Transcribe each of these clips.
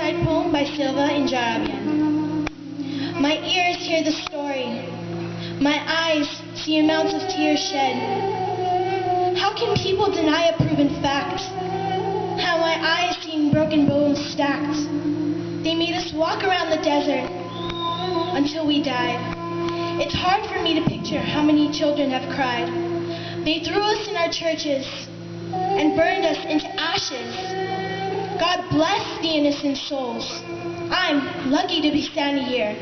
Genocide poem by Silva in Jarabian. My ears hear the story. My eyes see amounts of tears shed. How can people deny a proven fact? How my eyes seeing broken bones stacked. They made us walk around the desert until we died. It's hard for me to picture how many children have cried. They threw us in our churches and burned us into ashes. God bless the innocent souls. I'm lucky to be standing here.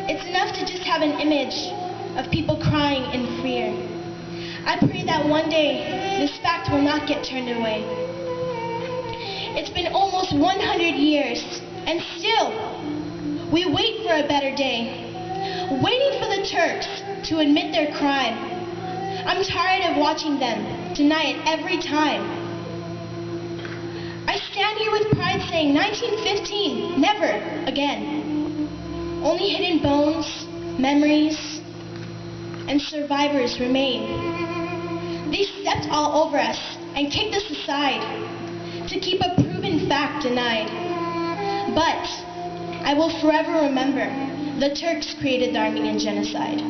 It's enough to just have an image of people crying in fear. I pray that one day this fact will not get turned away. It's been almost 100 years, and still we wait for a better day. Waiting for the Turks to admit their crime. I'm tired of watching them deny it every time. I stand here with pride saying 1915, never again. Only hidden bones, memories, and survivors remain. They stepped all over us and kicked us aside to keep a proven fact denied. But I will forever remember the Turks created the Armenian Genocide.